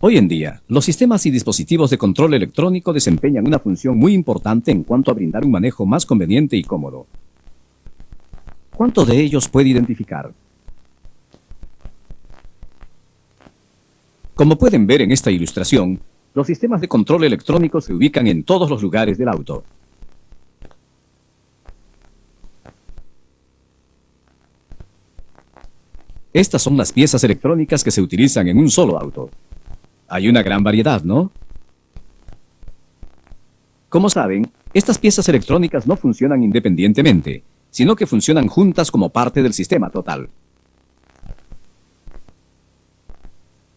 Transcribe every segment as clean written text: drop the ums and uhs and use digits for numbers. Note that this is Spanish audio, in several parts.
Hoy en día, los sistemas y dispositivos de control electrónico desempeñan una función muy importante en cuanto a brindar un manejo más conveniente y cómodo. ¿Cuántos de ellos puede identificar? Como pueden ver en esta ilustración, los sistemas de control electrónico se ubican en todos los lugares del auto. Estas son las piezas electrónicas que se utilizan en un solo auto. Hay una gran variedad, ¿no? Como saben, estas piezas electrónicas no funcionan independientemente, sino que funcionan juntas como parte del sistema total.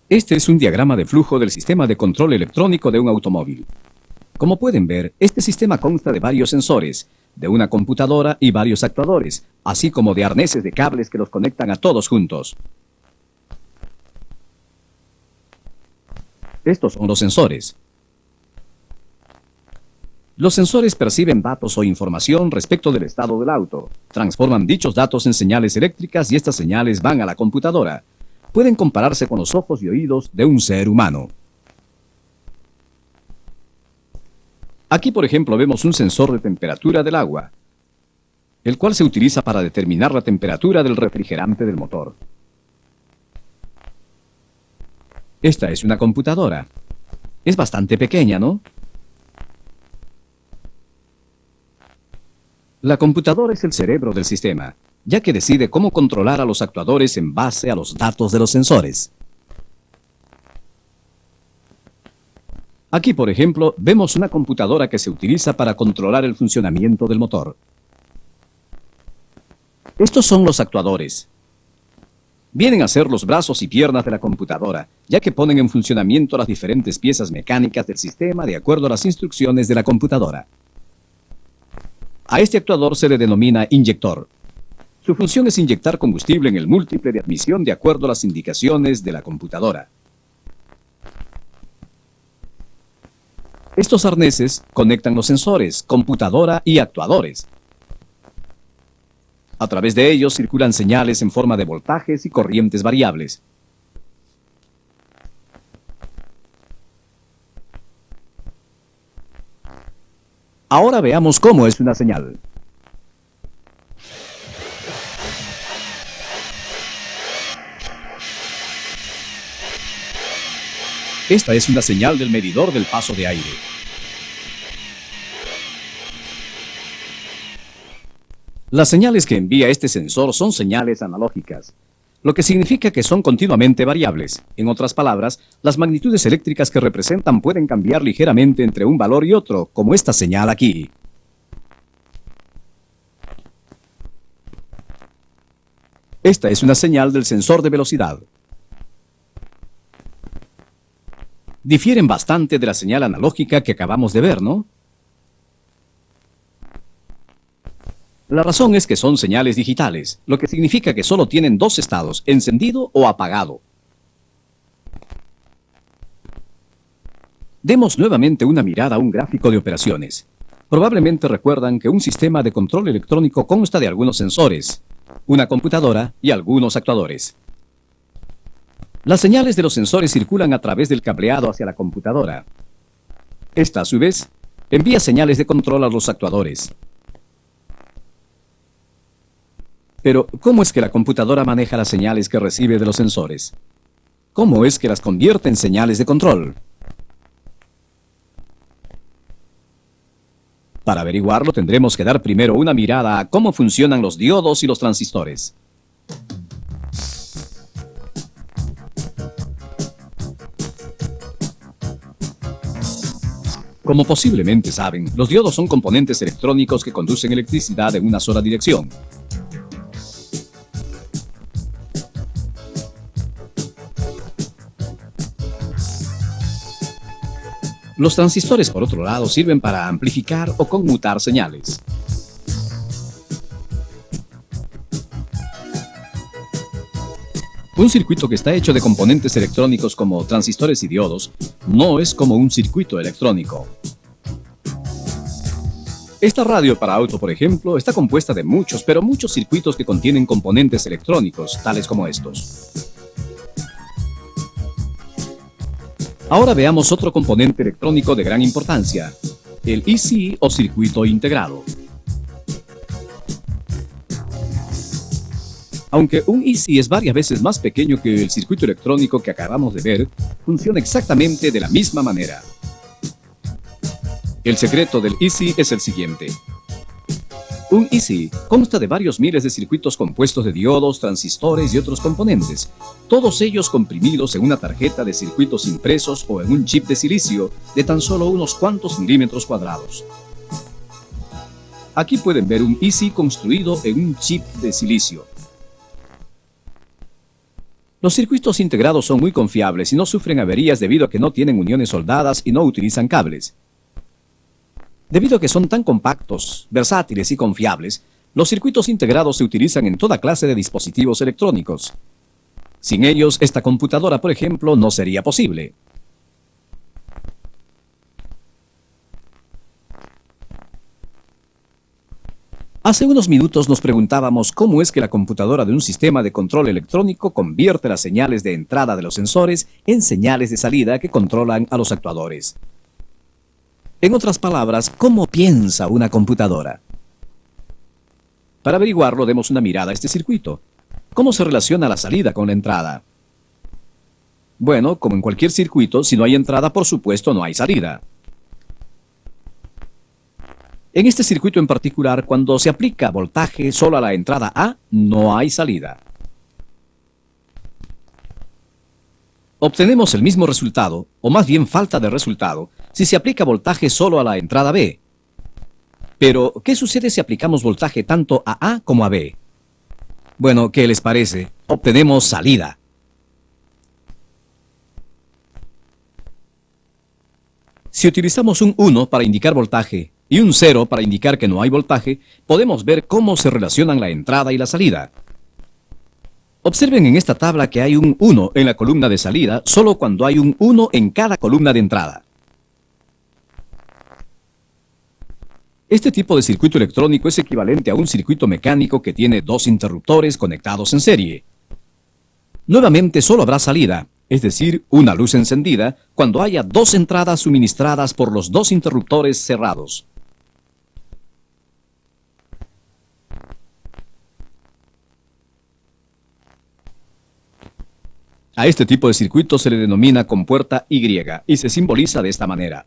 Este es un diagrama de flujo del sistema de control electrónico de un automóvil. Como pueden ver, este sistema consta de varios sensores, de una computadora y varios actuadores, así como de arneses de cables que los conectan a todos juntos. Estos son los sensores. Los sensores perciben datos o información respecto del estado del auto, transforman dichos datos en señales eléctricas y estas señales van a la computadora. Pueden compararse con los ojos y oídos de un ser humano. Aquí, por ejemplo, vemos un sensor de temperatura del agua, el cual se utiliza para determinar la temperatura del refrigerante del motor. Esta es una computadora. Es bastante pequeña, ¿no? La computadora es el cerebro del sistema, ya que decide cómo controlar a los actuadores en base a los datos de los sensores. Aquí, por ejemplo, vemos una computadora que se utiliza para controlar el funcionamiento del motor. Estos son los actuadores. Vienen a ser los brazos y piernas de la computadora, ya que ponen en funcionamiento las diferentes piezas mecánicas del sistema de acuerdo a las instrucciones de la computadora. A este actuador se le denomina inyector. Su función es inyectar combustible en el múltiple de admisión de acuerdo a las indicaciones de la computadora. Estos arneses conectan los sensores, computadora y actuadores. A través de ellos circulan señales en forma de voltajes y corrientes variables. Ahora veamos cómo es una señal. Esta es una señal del medidor del paso de aire. Las señales que envía este sensor son señales analógicas, lo que significa que son continuamente variables. En otras palabras, las magnitudes eléctricas que representan pueden cambiar ligeramente entre un valor y otro, como esta señal aquí. Esta es una señal del sensor de velocidad. Difieren bastante de la señal analógica que acabamos de ver, ¿no? La razón es que son señales digitales, lo que significa que solo tienen dos estados, encendido o apagado. Demos nuevamente una mirada a un gráfico de operaciones. Probablemente recuerdan que un sistema de control electrónico consta de algunos sensores, una computadora y algunos actuadores. Las señales de los sensores circulan a través del cableado hacia la computadora. Esta, a su vez, envía señales de control a los actuadores. Pero, ¿cómo es que la computadora maneja las señales que recibe de los sensores? ¿Cómo es que las convierte en señales de control? Para averiguarlo, tendremos que dar primero una mirada a cómo funcionan los diodos y los transistores. Como posiblemente saben, los diodos son componentes electrónicos que conducen electricidad en una sola dirección. Los transistores, por otro lado, sirven para amplificar o conmutar señales. Un circuito que está hecho de componentes electrónicos como transistores y diodos no es como un circuito electrónico. Esta radio para auto, por ejemplo, está compuesta de muchos, pero muchos circuitos que contienen componentes electrónicos, tales como estos. Ahora veamos otro componente electrónico de gran importancia, el EC o circuito integrado. Aunque un EC es varias veces más pequeño que el circuito electrónico que acabamos de ver, funciona exactamente de la misma manera. El secreto del EC es el siguiente. Un EC consta de varios miles de circuitos compuestos de diodos, transistores y otros componentes, todos ellos comprimidos en una tarjeta de circuitos impresos o en un chip de silicio de tan solo unos cuantos milímetros cuadrados. Aquí pueden ver un EC construido en un chip de silicio. Los circuitos integrados son muy confiables y no sufren averías debido a que no tienen uniones soldadas y no utilizan cables. Debido a que son tan compactos, versátiles y confiables, los circuitos integrados se utilizan en toda clase de dispositivos electrónicos. Sin ellos, esta computadora, por ejemplo, no sería posible. Hace unos minutos nos preguntábamos cómo es que la computadora de un sistema de control electrónico convierte las señales de entrada de los sensores en señales de salida que controlan a los actuadores. En otras palabras, ¿cómo piensa una computadora? Para averiguarlo, demos una mirada a este circuito. ¿Cómo se relaciona la salida con la entrada? Bueno, como en cualquier circuito, si no hay entrada, por supuesto, no hay salida. En este circuito en particular, cuando se aplica voltaje solo a la entrada A, no hay salida. Obtenemos el mismo resultado, o más bien falta de resultado, si se aplica voltaje solo a la entrada B. Pero, ¿qué sucede si aplicamos voltaje tanto a A como a B? Bueno, ¿qué les parece? Obtenemos salida. Si utilizamos un 1 para indicar voltaje y un 0 para indicar que no hay voltaje, podemos ver cómo se relacionan la entrada y la salida. Observen en esta tabla que hay un 1 en la columna de salida solo cuando hay un 1 en cada columna de entrada. Este tipo de circuito electrónico es equivalente a un circuito mecánico que tiene dos interruptores conectados en serie. Nuevamente solo habrá salida, es decir, una luz encendida, cuando haya dos entradas suministradas por los dos interruptores cerrados. A este tipo de circuito se le denomina compuerta Y y se simboliza de esta manera.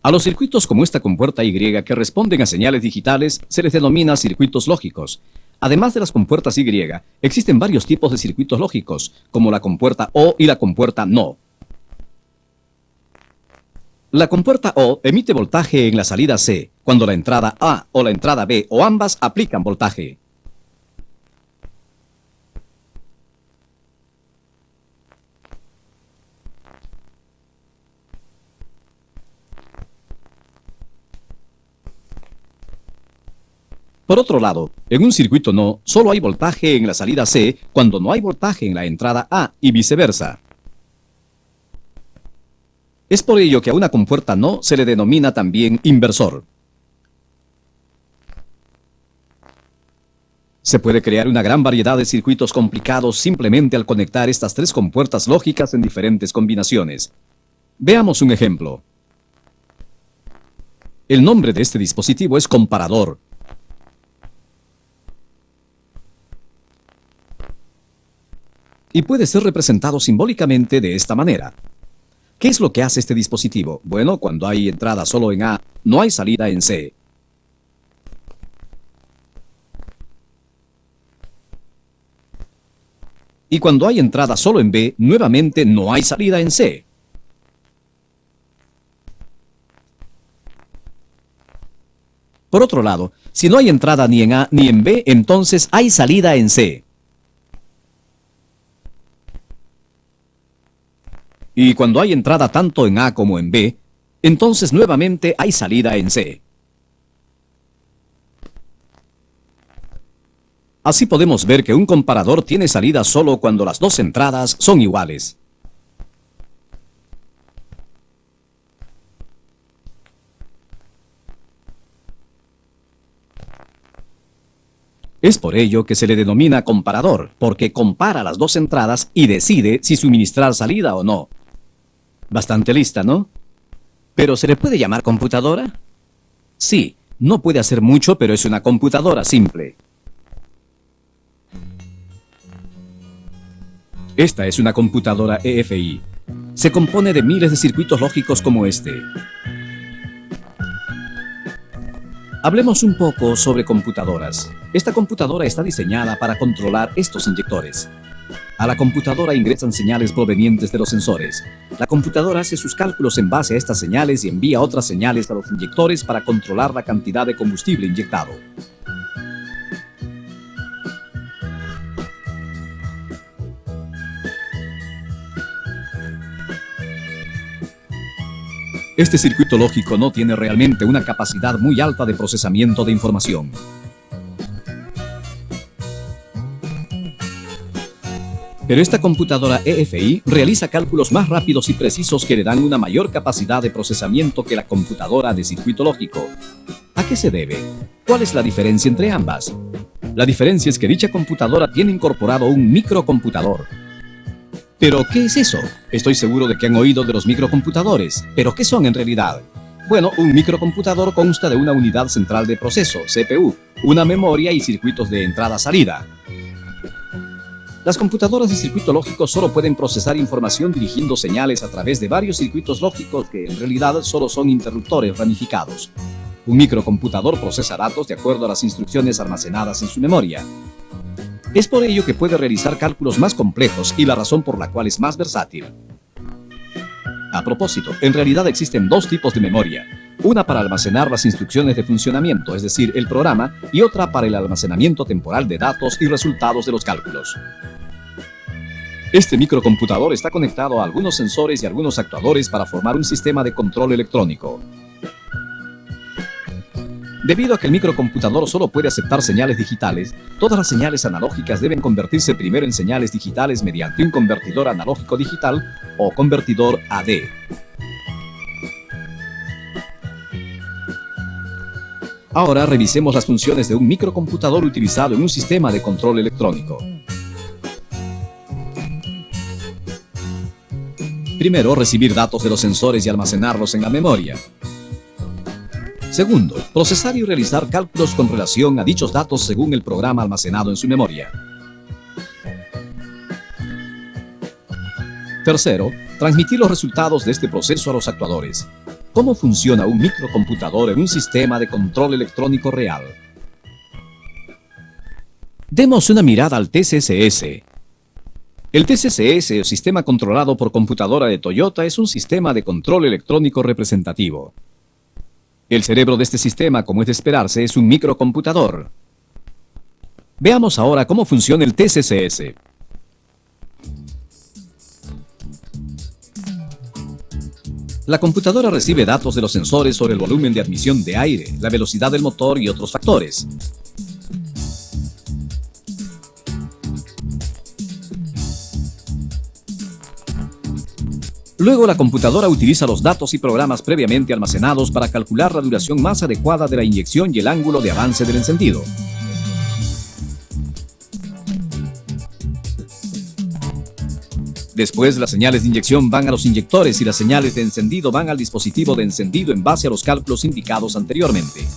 A los circuitos como esta compuerta Y que responden a señales digitales se les denomina circuitos lógicos. Además de las compuertas Y, existen varios tipos de circuitos lógicos, como la compuerta O y la compuerta No. La compuerta O emite voltaje en la salida C, cuando la entrada A o la entrada B o ambas aplican voltaje. Por otro lado, en un circuito no, solo hay voltaje en la salida C cuando no hay voltaje en la entrada A y viceversa. Es por ello que a una compuerta no se le denomina también inversor. Se puede crear una gran variedad de circuitos complicados simplemente al conectar estas tres compuertas lógicas en diferentes combinaciones. Veamos un ejemplo. El nombre de este dispositivo es comparador. Y puede ser representado simbólicamente de esta manera. ¿Qué es lo que hace este dispositivo? Bueno, cuando hay entrada solo en A, no hay salida en C. Y cuando hay entrada solo en B, nuevamente no hay salida en C. Por otro lado, si no hay entrada ni en A ni en B, entonces hay salida en C. Y cuando hay entrada tanto en A como en B, entonces nuevamente hay salida en C. Así podemos ver que un comparador tiene salida solo cuando las dos entradas son iguales. Es por ello que se le denomina comparador, porque compara las dos entradas y decide si suministrar salida o no. Bastante lista, ¿no? ¿Pero se le puede llamar computadora? Sí, no puede hacer mucho, pero es una computadora simple. Esta es una computadora EFI. Se compone de miles de circuitos lógicos como este. Hablemos un poco sobre computadoras. Esta computadora está diseñada para controlar estos inyectores. A la computadora ingresan señales provenientes de los sensores. La computadora hace sus cálculos en base a estas señales y envía otras señales a los inyectores para controlar la cantidad de combustible inyectado. Este circuito lógico no tiene realmente una capacidad muy alta de procesamiento de información. Pero esta computadora EFI realiza cálculos más rápidos y precisos que le dan una mayor capacidad de procesamiento que la computadora de circuito lógico. ¿A qué se debe? ¿Cuál es la diferencia entre ambas? La diferencia es que dicha computadora tiene incorporado un microcomputador. ¿Pero qué es eso? Estoy seguro de que han oído de los microcomputadores. ¿Pero qué son en realidad? Bueno, un microcomputador consta de una unidad central de proceso, CPU, una memoria y circuitos de entrada-salida. Las computadoras de circuito lógico solo pueden procesar información dirigiendo señales a través de varios circuitos lógicos que en realidad solo son interruptores ramificados. Un microcomputador procesa datos de acuerdo a las instrucciones almacenadas en su memoria. Es por ello que puede realizar cálculos más complejos y la razón por la cual es más versátil. A propósito, en realidad existen dos tipos de memoria. Una para almacenar las instrucciones de funcionamiento, es decir, el programa, y otra para el almacenamiento temporal de datos y resultados de los cálculos. Este microcomputador está conectado a algunos sensores y algunos actuadores para formar un sistema de control electrónico. Debido a que el microcomputador solo puede aceptar señales digitales, todas las señales analógicas deben convertirse primero en señales digitales mediante un convertidor analógico digital o convertidor AD. Ahora revisemos las funciones de un microcomputador utilizado en un sistema de control electrónico. Primero, recibir datos de los sensores y almacenarlos en la memoria. Segundo, procesar y realizar cálculos con relación a dichos datos según el programa almacenado en su memoria. Tercero, transmitir los resultados de este proceso a los actuadores. ¿Cómo funciona un microcomputador en un sistema de control electrónico real? Demos una mirada al TCCS. El TCCS, o Sistema Controlado por Computadora de Toyota, es un sistema de control electrónico representativo. El cerebro de este sistema, como es de esperarse, es un microcomputador. Veamos ahora cómo funciona el TCCS. La computadora recibe datos de los sensores sobre el volumen de admisión de aire, la velocidad del motor y otros factores. Luego la computadora utiliza los datos y programas previamente almacenados para calcular la duración más adecuada de la inyección y el ángulo de avance del encendido. Después, las señales de inyección van a los inyectores y las señales de encendido van al dispositivo de encendido en base a los cálculos indicados anteriormente.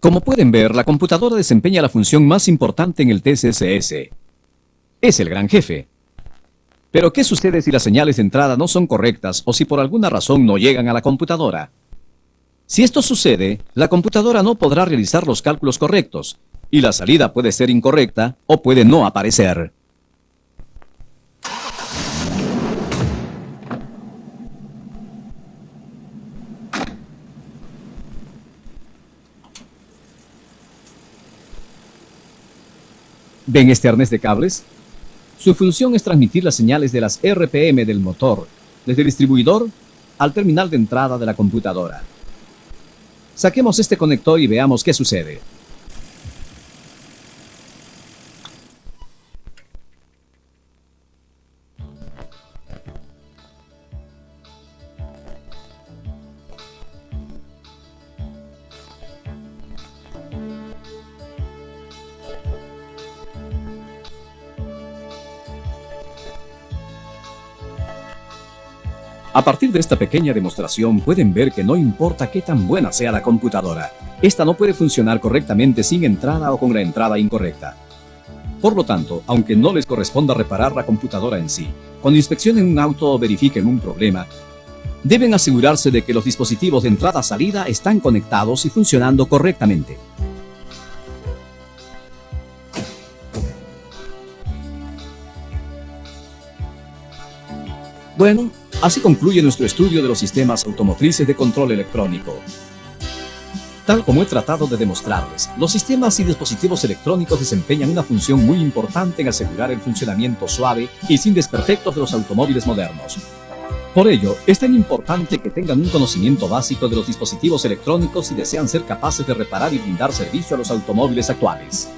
Como pueden ver, la computadora desempeña la función más importante en el TSS. Es el gran jefe. Pero, ¿qué sucede si las señales de entrada no son correctas o si por alguna razón no llegan a la computadora? Si esto sucede, la computadora no podrá realizar los cálculos correctos, y la salida puede ser incorrecta o puede no aparecer. ¿Ven este arnés de cables? Su función es transmitir las señales de las RPM del motor, desde el distribuidor al terminal de entrada de la computadora. Saquemos este conector y veamos qué sucede. A partir de esta pequeña demostración pueden ver que no importa qué tan buena sea la computadora, esta no puede funcionar correctamente sin entrada o con la entrada incorrecta. Por lo tanto, aunque no les corresponda reparar la computadora en sí, cuando inspeccionen un auto o verifiquen un problema, deben asegurarse de que los dispositivos de entrada-salida están conectados y funcionando correctamente. Bueno, así concluye nuestro estudio de los sistemas automotrices de control electrónico. Tal como he tratado de demostrarles, los sistemas y dispositivos electrónicos desempeñan una función muy importante en asegurar el funcionamiento suave y sin desperfectos de los automóviles modernos. Por ello, es tan importante que tengan un conocimiento básico de los dispositivos electrónicos si desean ser capaces de reparar y brindar servicio a los automóviles actuales.